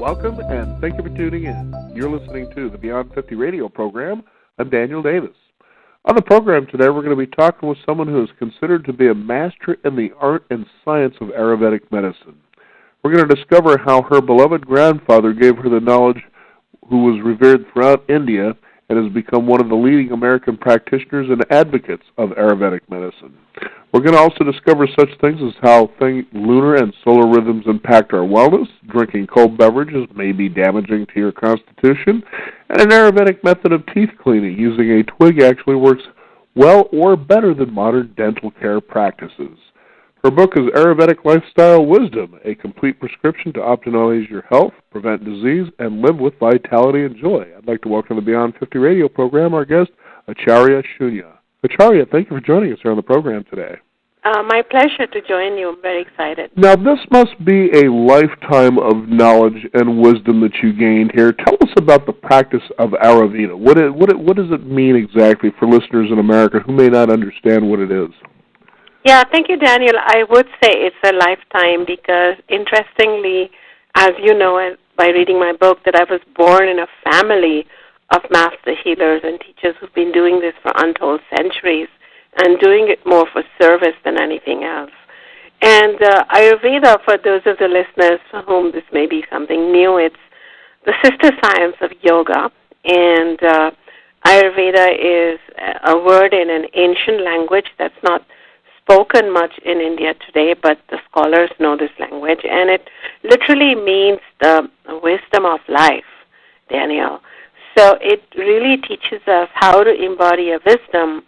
Welcome, and thank you for tuning in. You're listening to the Beyond 50 radio program. I'm Daniel Davis. On the program today, we're going to be talking with someone who is considered to be a master in the art and science of Ayurvedic medicine. We're going to discover how her beloved grandfather gave her the knowledge, who was revered throughout India and has become one of the leading American practitioners and advocates of Ayurvedic medicine. We're going to also discover such things as how lunar and solar rhythms impact our wellness, drinking cold beverages may be damaging to your constitution, and an Ayurvedic method of teeth cleaning using a twig actually works well or better than modern dental care practices. Her book is Ayurvedic Lifestyle Wisdom, a complete prescription to optimize your health, prevent disease, and live with vitality and joy. I'd like to welcome to the Beyond 50 radio program our guest, Acharya Shunya. Acharya, thank you for joining us here on the program today. My pleasure to join you. I'm very excited. Now, this must be a lifetime of knowledge and wisdom that you gained here. Tell us about the practice of Ayurveda. What does it mean exactly for listeners in America who may not understand what it is? Yeah, thank you, Daniel. I would say it's a lifetime because, interestingly, as you know by reading my book, that I was born in a family of master healers and teachers who've been doing this for untold centuries and doing it more for service than anything else. And Ayurveda, for those of the listeners for whom this may be something new, it's the sister science of yoga. And Ayurveda is a word in an ancient language that's not spoken much in India today, but the scholars know this language. And it literally means the wisdom of life, Daniel. So it really teaches us how to embody a wisdom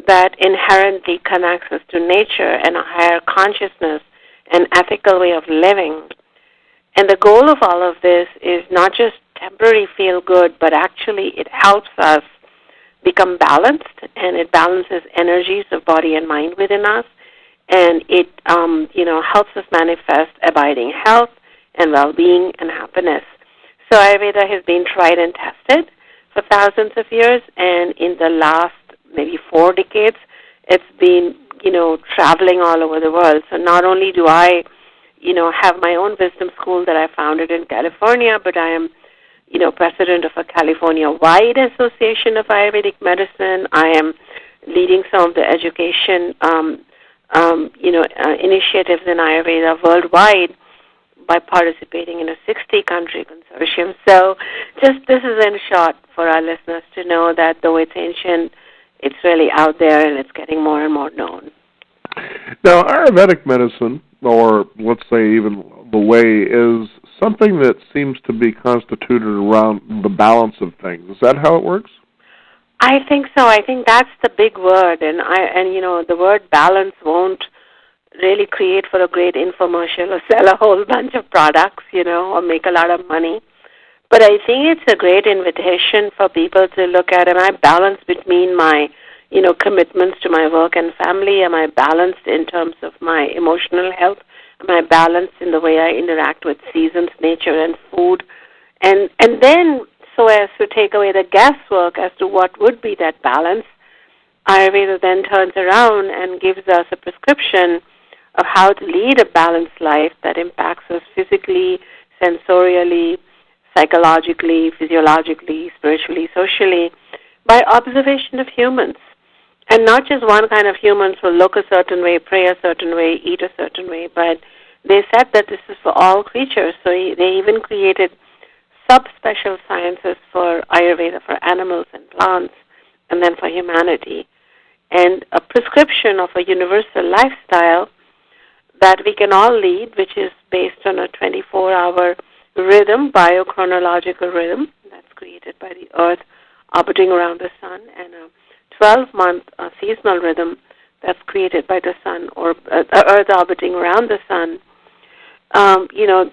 that inherently connects us to nature and a higher consciousness and ethical way of living. And the goal of all of this is not just temporary feel good, but actually it helps us become balanced, and it balances energies of body and mind within us, and it helps us manifest abiding health and well-being and happiness. So Ayurveda has been tried and tested for thousands of years, and in the last maybe 4 decades, it's been, traveling all over the world. So not only do I, have my own wisdom school that I founded in California, but I am, president of a California-wide association of Ayurvedic medicine. I am leading some of the education, initiatives in Ayurveda worldwide by participating in a 60-country consortium. So just this is in short for our listeners to know that though it's ancient, it's really out there and it's getting more and more known. Now, Ayurvedic medicine, or let's say even the way, is something that seems to be constituted around the balance of things. Is that how it works? I think so. I think that's the big word, and the word balance won't really create for a great infomercial or sell a whole bunch of products, or make a lot of money. But I think it's a great invitation for people to look at, am I balanced between my, commitments to my work and family? Am I balanced in terms of my emotional health? Am I balanced in the way I interact with seasons, nature, and food? And then, so as to take away the guesswork as to what would be that balance, Ayurveda then turns around and gives us a prescription of how to lead a balanced life that impacts us physically, sensorially, psychologically, physiologically, spiritually, socially, by observation of humans. And not just one kind of humans will look a certain way, pray a certain way, eat a certain way, but they said that this is for all creatures. So they even created subspecial sciences for Ayurveda, for animals and plants, and then for humanity. And a prescription of a universal lifestyle that we can all lead, which is based on a 24-hour rhythm, biochronological rhythm, that's created by the Earth orbiting around the Sun, and a 12-month seasonal rhythm that's created by the Sun, or Earth orbiting around the Sun.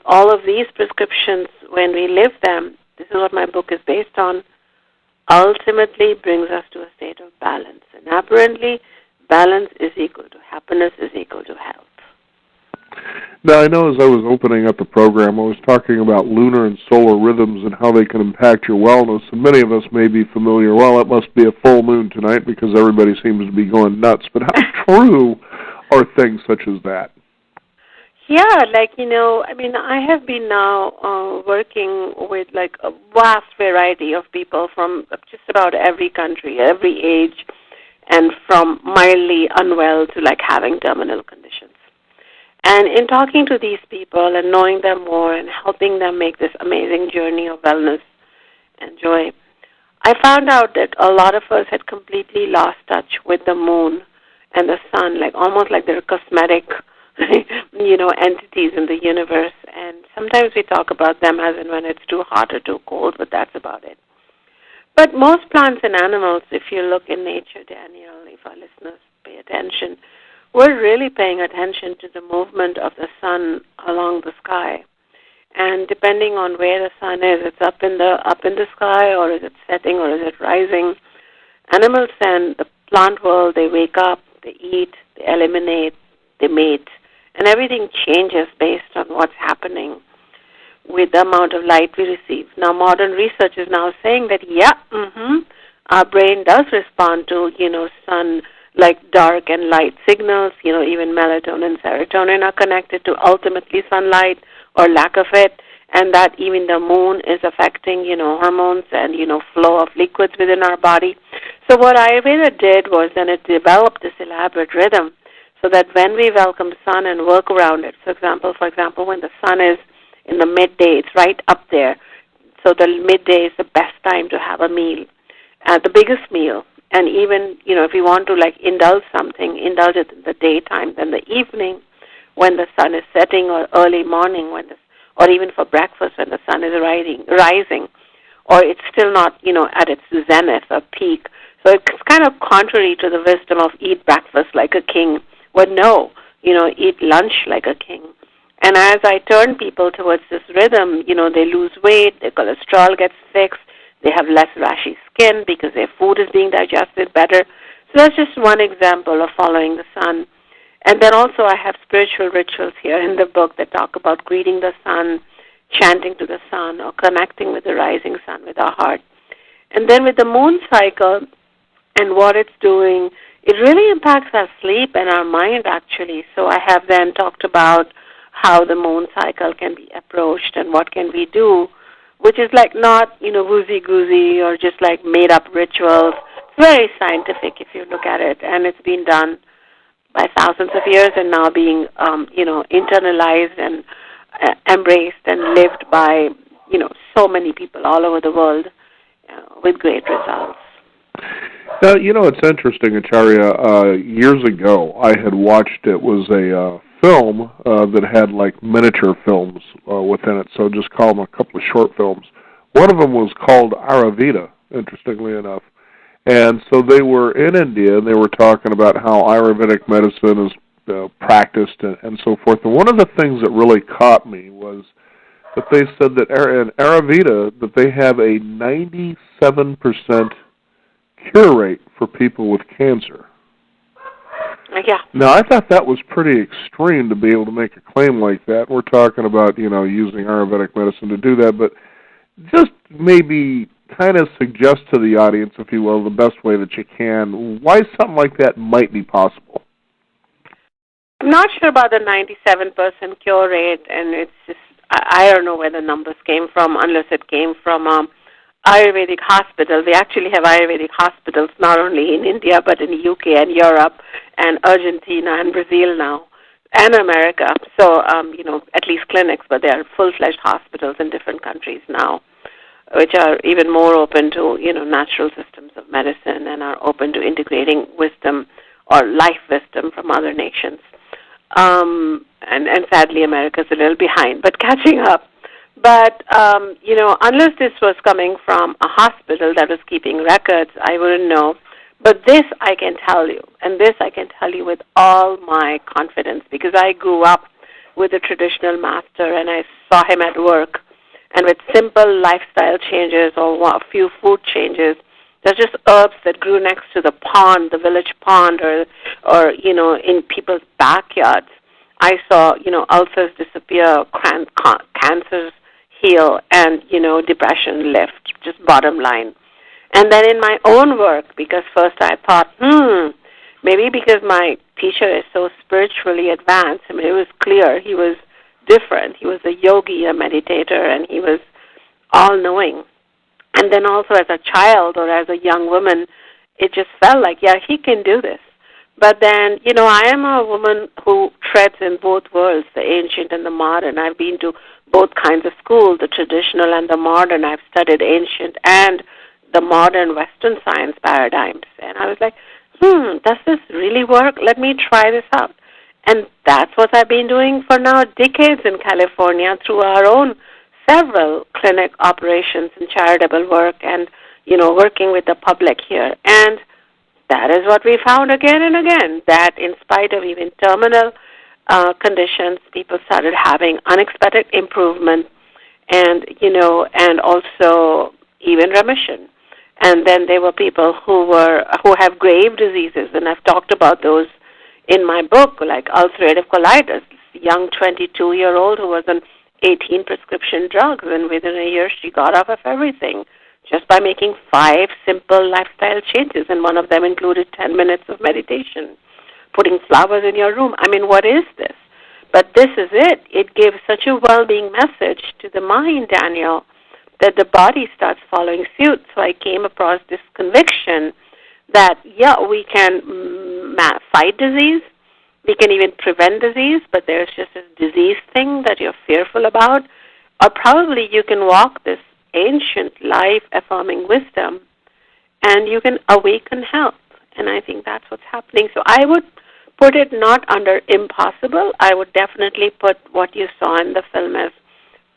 All of these prescriptions, when we live them, this is what my book is based on, ultimately brings us to a state of balance. And apparently, balance is equal to happiness is equal to health. Now, I know as I was opening up the program, I was talking about lunar and solar rhythms and how they can impact your wellness, and many of us may be familiar, well, it must be a full moon tonight because everybody seems to be going nuts, but how true are things such as that? Yeah, I have been now working with like a vast variety of people from just about every country, every age, and from mildly unwell to like having terminal conditions. And in talking to these people and knowing them more and helping them make this amazing journey of wellness and joy, I found out that a lot of us had completely lost touch with the moon and the sun, like almost like they're cosmetic, entities in the universe. And sometimes we talk about them as in when it's too hot or too cold, but that's about it. But most plants and animals, if you look in nature, Daniel, if our listeners pay attention, we're really paying attention to the movement of the sun along the sky. And depending on where the sun is, it's up in the sky, or is it setting, or is it rising? Animals and the plant world, they wake up, they eat, they eliminate, they mate, and everything changes based on what's happening with the amount of light we receive. Now, modern research is now saying that, our brain does respond to, sun, like dark and light signals, even melatonin and serotonin are connected to ultimately sunlight or lack of it, and that even the moon is affecting, hormones and, flow of liquids within our body. So what Ayurveda did was then it developed this elaborate rhythm so that when we welcome sun and work around it, for example, when the sun is in the midday, it's right up there. So the midday is the best time to have a meal, the biggest meal. And even, if you want to indulge indulge it in the daytime, then the evening when the sun is setting, or early morning or even for breakfast when the sun is rising, or it's still not, at its zenith or peak. So it's kind of contrary to the wisdom of eat breakfast like a king. Well, no, eat lunch like a king. And as I turn people towards this rhythm, they lose weight, their cholesterol gets fixed, they have less rashy skin because their food is being digested better. So that's just one example of following the sun. And then also I have spiritual rituals here in the book that talk about greeting the sun, chanting to the sun, or connecting with the rising sun with our heart. And then with the moon cycle and what it's doing, it really impacts our sleep and our mind, actually. So I have then talked about how the moon cycle can be approached and what can we do, which is not, woozy-goosey or just made-up rituals. It's very scientific if you look at it, and it's been done by thousands of years and now being, internalized and embraced and lived by, so many people all over the world with great results. Now, it's interesting, Acharya. Years ago, I had watched, it was a film that had miniature films within it, so just call them a couple of short films. One of them was called Ayurveda, interestingly enough. And so they were in India, and they were talking about how Ayurvedic medicine is practiced and so forth. And one of the things that really caught me was that they said that in Ayurveda that they have a 97% cure rate for people with cancer. Yeah. Now, I thought that was pretty extreme to be able to make a claim like that. We're talking about, using Ayurvedic medicine to do that, but just maybe kind of suggest to the audience, if you will, the best way that you can, why something like that might be possible. I'm not sure about the 97% cure rate, and it's just, I don't know where the numbers came from, unless it came from Ayurvedic hospitals. We actually have Ayurvedic hospitals not only in India, but in the UK and Europe and Argentina and Brazil now, and America. So, at least clinics, but they are full-fledged hospitals in different countries now, which are even more open to, natural systems of medicine and are open to integrating wisdom or life wisdom from other nations. And sadly, America is a little behind, but catching up. But, unless this was coming from a hospital that was keeping records, I wouldn't know. But this I can tell you, and this I can tell you with all my confidence, because I grew up with a traditional master and I saw him at work. And with simple lifestyle changes or a few food changes, there's just herbs that grew next to the pond, the village pond, or in people's backyards. I saw, ulcers disappear, cancers heal, and, depression lift, just bottom line. And then in my own work, because first I thought, maybe because my teacher is so spiritually advanced, I mean, it was clear he was different. He was a yogi, a meditator, and he was all-knowing. And then also as a child or as a young woman, it just felt like, yeah, he can do this. But then, I am a woman who treads in both worlds, the ancient and the modern. I've been to both kinds of schools, the traditional and the modern. I've studied ancient and the modern Western science paradigms. And I was like, does this really work? Let me try this out. And that's what I've been doing for now decades in California through our own several clinic operations and charitable work and, working with the public here. And that is what we found again and again, that in spite of even terminal conditions, people started having unexpected improvement and, and also even remission. And then there were people who have grave diseases, and I've talked about those in my book, like ulcerative colitis, young 22-year-old who was on 18 prescription drugs, and within a year she got off of everything just by making 5 simple lifestyle changes, and one of them included 10 minutes of meditation, putting flowers in your room. I mean, what is this? But this is it. It gives such a well-being message to the mind, Daniel, that the body starts following suit. So I came across this conviction that, we can fight disease, we can even prevent disease, but there's just a disease thing that you're fearful about, or probably you can walk this ancient life-affirming wisdom and you can awaken health. And I think that's what's happening. So I would put it not under impossible. I would definitely put what you saw in the film as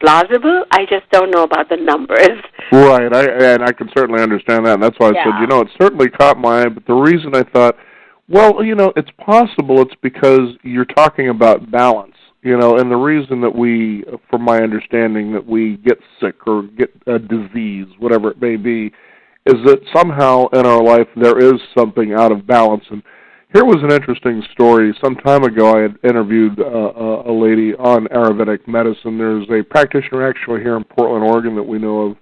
plausible. I just don't know about the numbers. Right, I can certainly understand that, and that's why I said, it certainly caught my eye, but the reason I thought, well, it's possible, it's because you're talking about balance, and the reason that we, from my understanding, that we get sick or get a disease, whatever it may be, is that somehow in our life there is something out of balance. And here was an interesting story. Some time ago I had interviewed a lady on Ayurvedic medicine. There's a practitioner actually here in Portland, Oregon that we know of.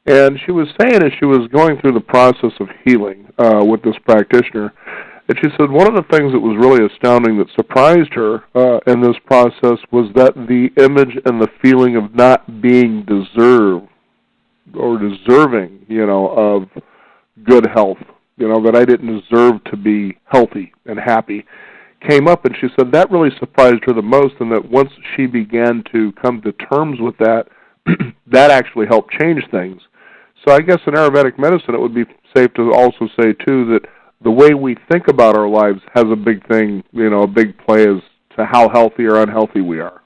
And she was saying as she was going through the process of healing with this practitioner, and she said one of the things that was really astounding that surprised her in this process was that the image and the feeling of not being deserving, of good health, that I didn't deserve to be healthy and happy, came up, and she said that really surprised her the most, and that once she began to come to terms with that, that actually helped change things. So I guess in Ayurvedic medicine it would be safe to also say, too, that the way we think about our lives has a big thing, a big play as to how healthy or unhealthy we are.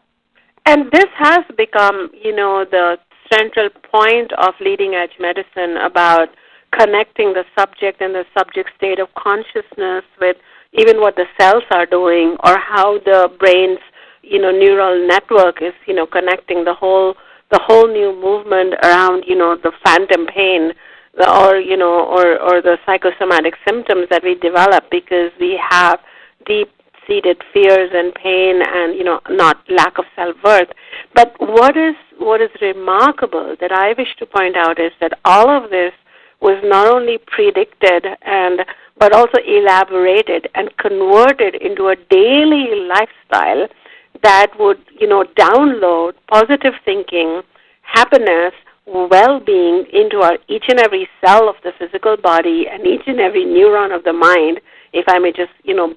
And this has become, the central point of leading-edge medicine about connecting the subject and the subject state of consciousness with even what the cells are doing or how the brain's, neural network is, connecting the whole new movement around, the phantom pain or the psychosomatic symptoms that we develop because we have deep-seated fears and pain and, not lack of self-worth. But what is remarkable that I wish to point out is that all of this was not only predicted but also elaborated and converted into a daily lifestyle that would, download positive thinking, happiness, well-being into each and every cell of the physical body and each and every neuron of the mind, if I may just,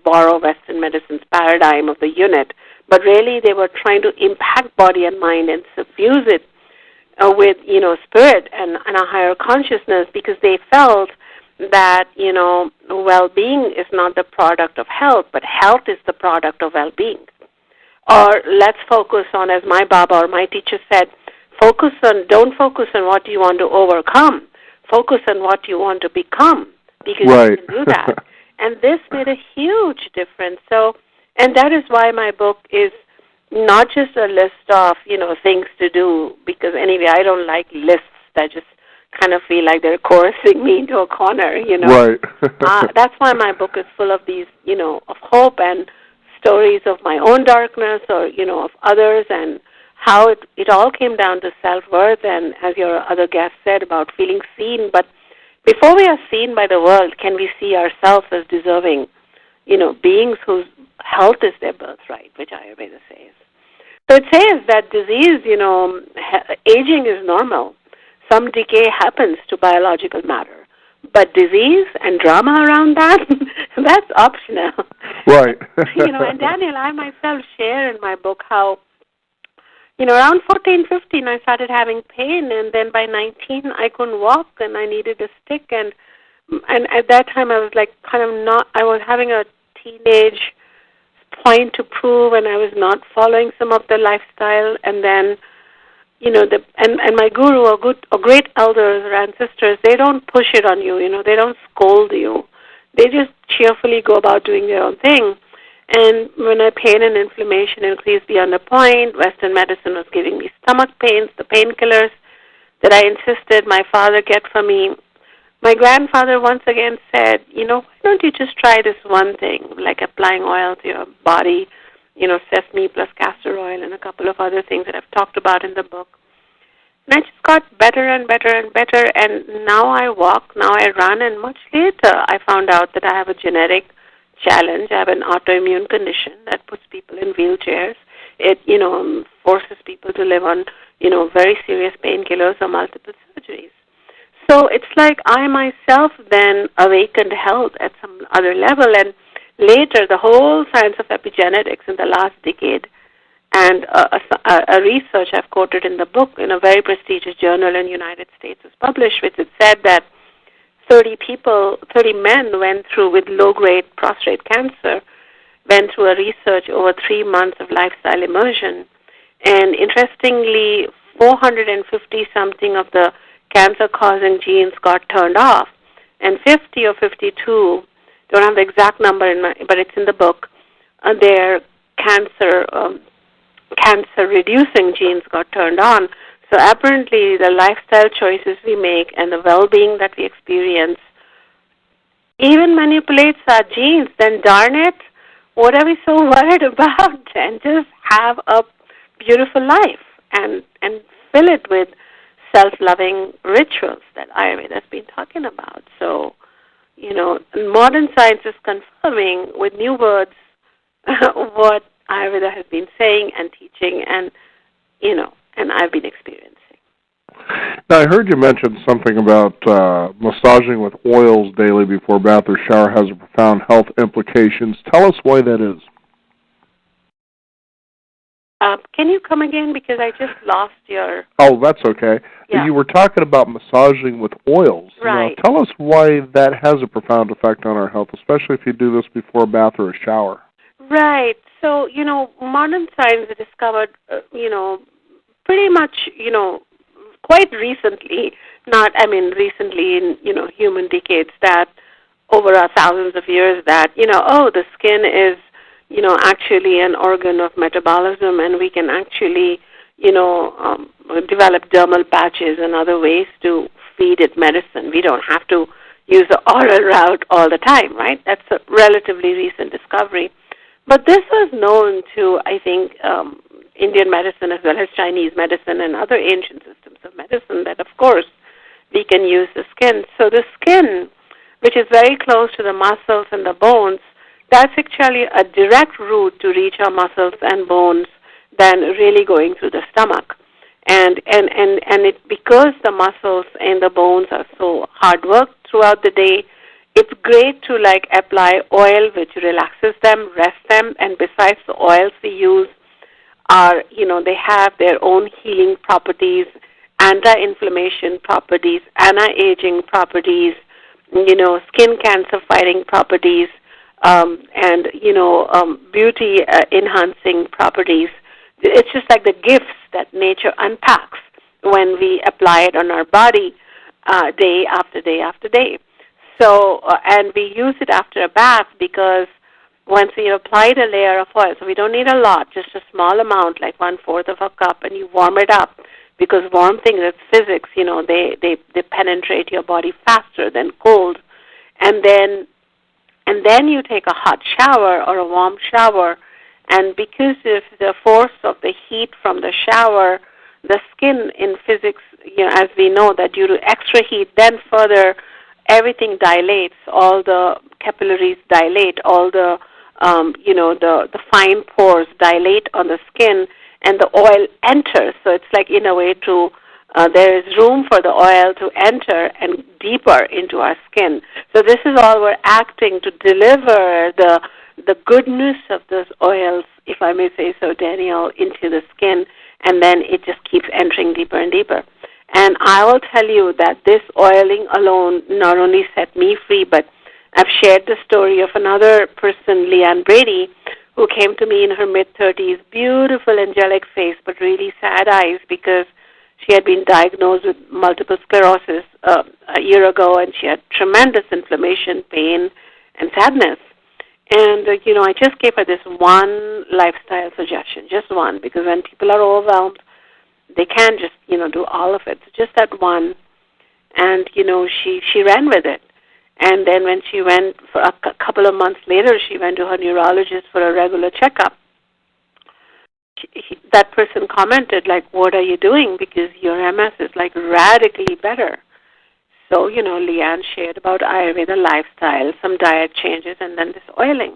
borrow Western medicine's paradigm of the unit. But really they were trying to impact body and mind and suffuse it with, spirit and a higher consciousness because they felt that, well-being is not the product of health, but health is the product of well-being. Or let's focus on, as my Baba or my teacher said, don't focus on what you want to overcome. Focus on what you want to become because you can do that. And this made a huge difference. So, and that is why my book is not just a list of, things to do because anyway, I don't like lists that just kind of feel like they're coercing me into a corner, Right. That's why my book is full of these, of hope and stories of my own darkness or, of others and how it all came down to self-worth and, as your other guest said, about feeling seen. But before we are seen by the world, can we see ourselves as deserving beings whose health is their birthright, which Ayurveda says. So it says that disease, aging is normal. Some decay happens to biological matter. But disease and drama around that, that's optional. Right. And Daniel, I myself share in my book how, around 14, 15, I started having pain, and then by 19, I couldn't walk, and I needed a stick, and at that time, I was like I was having a teenage point to prove, and I was not following some of the lifestyle, and then, and my guru or great elders or ancestors, they don't push it on you, they don't scold you. They just cheerfully go about doing their own thing. And when my pain and inflammation increased beyond a point, Western medicine was giving me stomach pains, the painkillers that I insisted my father get for me. My grandfather once again said, why don't you just try this one thing, like applying oil to your body, sesame plus castor oil and a couple of other things that I've talked about in the book. And I just got better and better and better, and now I walk, now I run, and much later I found out that I have a genetic challenge. I have an autoimmune condition that puts people in wheelchairs. It, forces people to live on, very serious painkillers or multiple surgeries. So it's like I myself then awakened health at some other level, and later the whole science of epigenetics in the last decade and a research I've quoted in the book in a very prestigious journal in the United States was published, which it said that 30 men went through with low-grade prostate cancer, went through a research over 3 months of lifestyle immersion. And interestingly, 450-something of the cancer-causing genes got turned off, and 50 or 52, don't have the exact number, but it's in the book, their cancer-reducing genes got turned on. So apparently the lifestyle choices we make and the well-being that we experience even manipulates our genes. Then darn it, what are we so worried about? And just have a beautiful life and fill it with self-loving rituals that Ayurveda has been talking about. So, modern science is confirming with new words what Ayurveda has been saying and teaching and I've been experiencing. Now, I heard you mention something about massaging with oils daily before bath or shower has a profound health implications. Tell us why that is. Can you come again? Because I just lost your... Oh, that's okay. Yeah. You were talking about massaging with oils. Right. Now, tell us why that has a profound effect on our health, especially if you do this before a bath or a shower. Right. So, modern science has discovered, pretty much, quite recently, recently in, human decades, that over thousands of years that, the skin is, actually an organ of metabolism, and we can actually, develop dermal patches and other ways to feed it medicine. We don't have to use the oral route all the time, right? That's a relatively recent discovery. But this was known to, I think, Indian medicine as well as Chinese medicine and other ancient systems of medicine that, of course, we can use the skin. So the skin, which is very close to the muscles and the bones, that's actually a direct route to reach our muscles and bones than really going through the stomach. And it, because the muscles and the bones are so hard worked throughout the day, it's great to apply oil which relaxes them, rest them, and besides the oils we use are, they have their own healing properties, anti-inflammation properties, anti-aging properties, skin cancer fighting properties, and beauty enhancing properties. It's just like the gifts that nature unpacks when we apply it on our body day after day after day. So, and we use it after a bath because once we have applied a layer of oil, so we don't need a lot, just a small amount, like 1/4 of a cup, and you warm it up because warm things, it's physics, they penetrate your body faster than cold. And then you take a hot shower or a warm shower, and because of the force of the heat from the shower, the skin in physics, as we know that due to extra heat, then further everything dilates, all the capillaries dilate, all the the fine pores dilate on the skin, and the oil enters. So it's like, in a way, there is room for the oil to enter and deeper into our skin. So this is all we're acting to deliver the goodness of those oils, if I may say so, Danielle, into the skin, and then it just keeps entering deeper and deeper. And I will tell you that this oiling alone not only set me free, but I've shared the story of another person, Leanne Brady, who came to me in her mid-30s, beautiful, angelic face, but really sad eyes because she had been diagnosed with multiple sclerosis a year ago, and she had tremendous inflammation, pain, and sadness. And, I just gave her this one lifestyle suggestion, just one, because when people are overwhelmed, they can't just, do all of it. So just that one. And, she ran with it. And then when she went, for a couple of months later, she went to her neurologist for a regular checkup. That person commented, like, what are you doing? Because your MS is, like, radically better. So, Leanne shared about Ayurveda lifestyle, some diet changes, and then this oiling.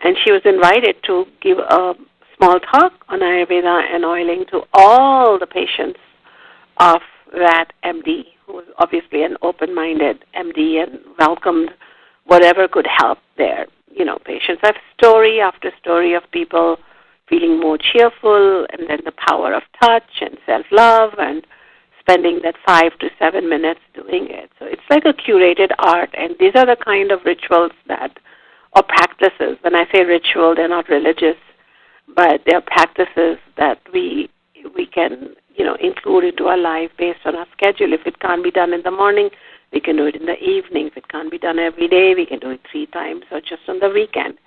And she was invited to give a small talk on Ayurveda and oiling to all the patients of that MD, who was obviously an open-minded MD and welcomed whatever could help their, patients. I have story after story of people feeling more cheerful, and then the power of touch and self-love and spending that 5 to 7 minutes doing it. So it's like a curated art, and these are the kind of rituals or practices. When I say ritual, they're not religious, but they're practices that we can, include into our life based on our schedule. If it can't be done in the morning, we can do it in the evening. If it can't be done every day, we can do it 3 times or just on the weekend.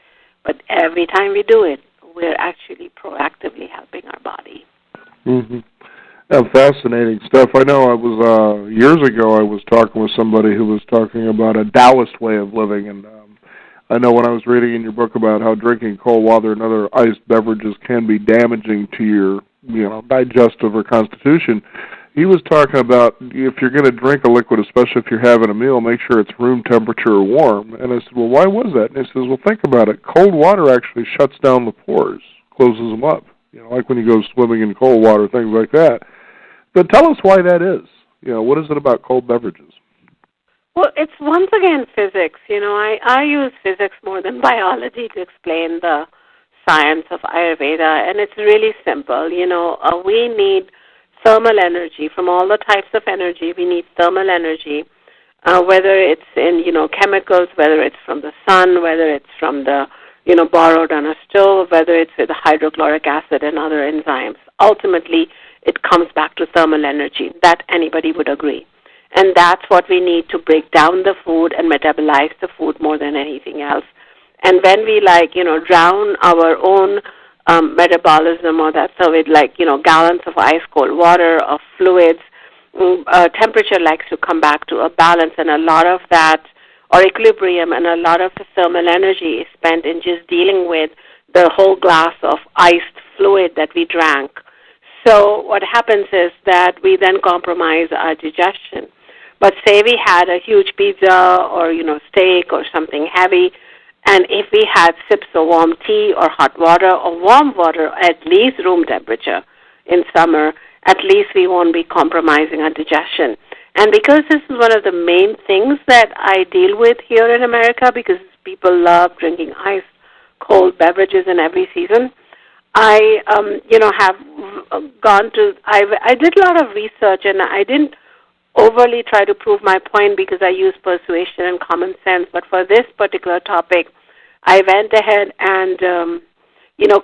But every time we do it, we're actually proactively helping our body. Mm-hmm. Fascinating stuff. I know years ago I was talking with somebody who was talking about a Taoist way of living, and I know when I was reading in your book about how drinking cold water and other iced beverages can be damaging to your, digestive or constitution, he was talking about if you're going to drink a liquid, especially if you're having a meal, make sure it's room temperature or warm. And I said, well, why was that? And he says, well, think about it. Cold water actually shuts down the pores, closes them up. Like when you go swimming in cold water, things like that. But tell us why that is. What is it about cold beverages? Well, it's once again physics. I use physics more than biology to explain the science of Ayurveda, and it's really simple. We need thermal energy. From all the types of energy, we need thermal energy, whether it's in, chemicals, whether it's from the sun, whether it's from the, borrowed on a stove, whether it's with hydrochloric acid and other enzymes. Ultimately, it comes back to thermal energy. That anybody would agree. And that's what we need to break down the food and metabolize the food more than anything else. And when we drown our own metabolism or that, so with gallons of ice cold water, of fluids, temperature likes to come back to a balance, and a lot of that, or equilibrium, and a lot of the thermal energy is spent in just dealing with the whole glass of iced fluid that we drank. So what happens is that we then compromise our digestion. But say we had a huge pizza or, steak or something heavy, and if we had sips of warm tea or hot water or warm water, at least room temperature in summer, at least we won't be compromising our digestion. And because this is one of the main things that I deal with here in America, because people love drinking ice cold beverages in every season, I, have gone to, I did a lot of research, and I didn't overly try to prove my point because I use persuasion and common sense. But for this particular topic, I went ahead and,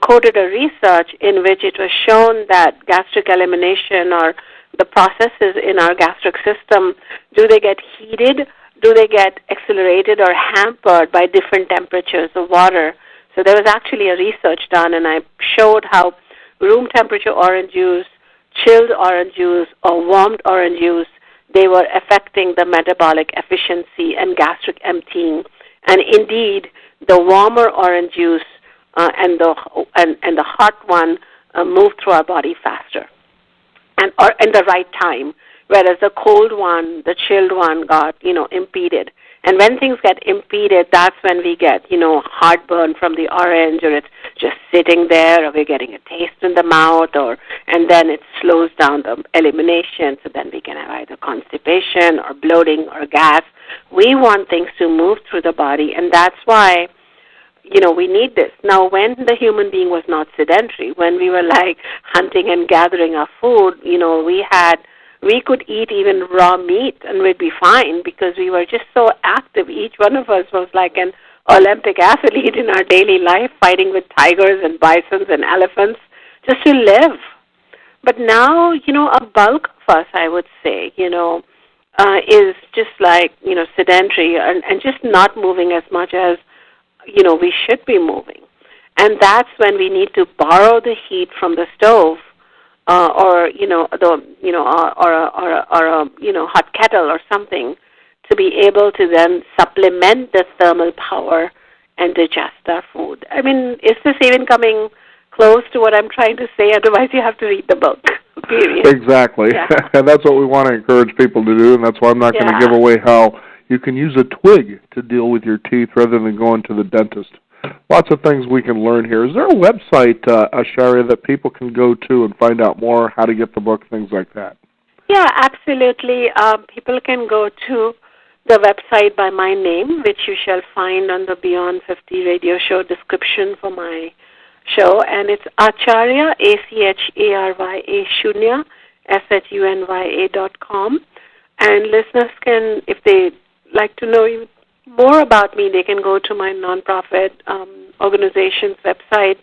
quoted a research in which it was shown that gastric elimination, or the processes in our gastric system, do they get heated, do they get accelerated or hampered by different temperatures of water? So there was actually a research done, and I showed how room temperature orange juice, chilled orange juice, or warmed orange juice, they were affecting the metabolic efficiency and gastric emptying. And indeed, the warmer orange juice and the hot one move through our body faster or in the right time, whereas the cold one, the chilled one got, impeded. And when things get impeded, that's when we get, heartburn from the orange, or it's just sitting there, or we're getting a taste in the mouth, and then it slows down the elimination, so then we can have either constipation or bloating or gas. We want things to move through the body, and that's why we need this. Now, when the human being was not sedentary, when we were like hunting and gathering our food, we could eat even raw meat and we'd be fine because we were just so active. Each one of us was like an Olympic athlete in our daily life, fighting with tigers and bisons and elephants just to live. But now, a bulk of us, I would say, is just like, sedentary and just not moving as much as we should be moving. And that's when we need to borrow the heat from the stove, or a hot kettle or something, to be able to then supplement the thermal power and digest our food. I mean, is this even coming close to what I'm trying to say? Otherwise, you have to read the book. Period. Exactly. Yeah. And that's what we want to encourage people to do, and that's why I'm not going to give away how you can use a twig to deal with your teeth rather than going to the dentist. Lots of things we can learn here. Is there a website, Asharia, that people can go to and find out more, how to get the book, things like that? Yeah, absolutely. People can go to the website by my name, which you shall find on the Beyond 50 radio show description for my show, and it's Acharya, ACHARYA, Shunya, SHUNYA.com. And listeners can, if they like to know more about me, they can go to my nonprofit organization's website,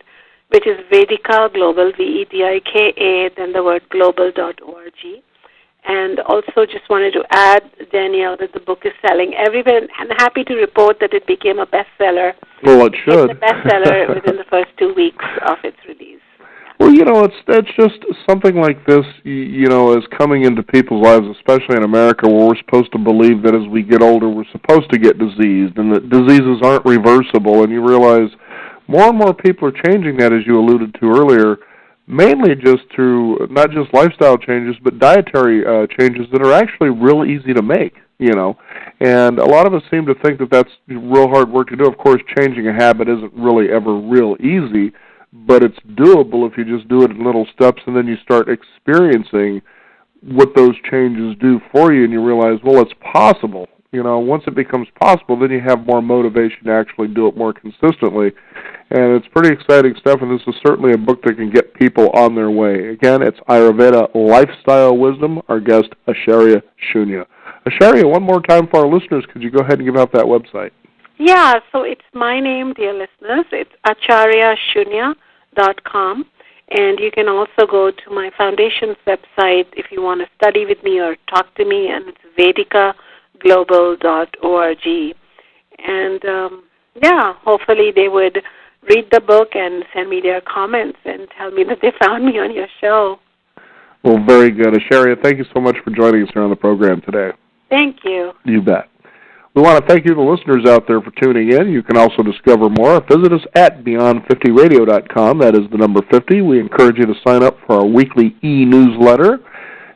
which is Vedika Global, VEDIKA, then the word global.org. And also just wanted to add, Danielle, that the book is selling everywhere, and happy to report that it became a bestseller. Well, it should. It's a bestseller within the first 2 weeks of its release. Well, it's just something like this, is coming into people's lives, especially in America, where we're supposed to believe that as we get older, we're supposed to get diseased, and that diseases aren't reversible, and you realize more and more people are changing that, as you alluded to earlier, mainly just through not just lifestyle changes, but dietary changes that are actually real easy to make, And a lot of us seem to think that that's real hard work to do. Of course, changing a habit isn't really ever real easy, but it's doable if you just do it in little steps, and then you start experiencing what those changes do for you, and you realize, well, it's possible. Once it becomes possible, then you have more motivation to actually do it more consistently. And it's pretty exciting stuff, and this is certainly a book that can get people on their way. Again, it's Ayurveda Lifestyle Wisdom, our guest, Asharia Shunya. Asharia, one more time for our listeners, could you go ahead and give out that website? Yeah, so it's my name, dear listeners. It's acharyashunya.com. And you can also go to my foundation's website if you want to study with me or talk to me, and it's vedikaglobal.org. And, hopefully they would read the book and send me their comments and tell me that they found me on your show. Well, very good. Asharia, thank you so much for joining us here on the program today. Thank you. You bet. We want to thank you, the listeners out there, for tuning in. You can also discover more. Visit us at Beyond50Radio.com. That is the number 50. We encourage you to sign up for our weekly e-newsletter.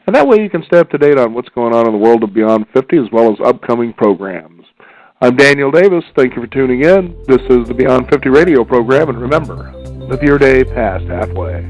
And that way you can stay up to date on what's going on in the world of Beyond 50 as well as upcoming programs. I'm Daniel Davis. Thank you for tuning in. This is the Beyond 50 radio program. And remember, live your day past halfway.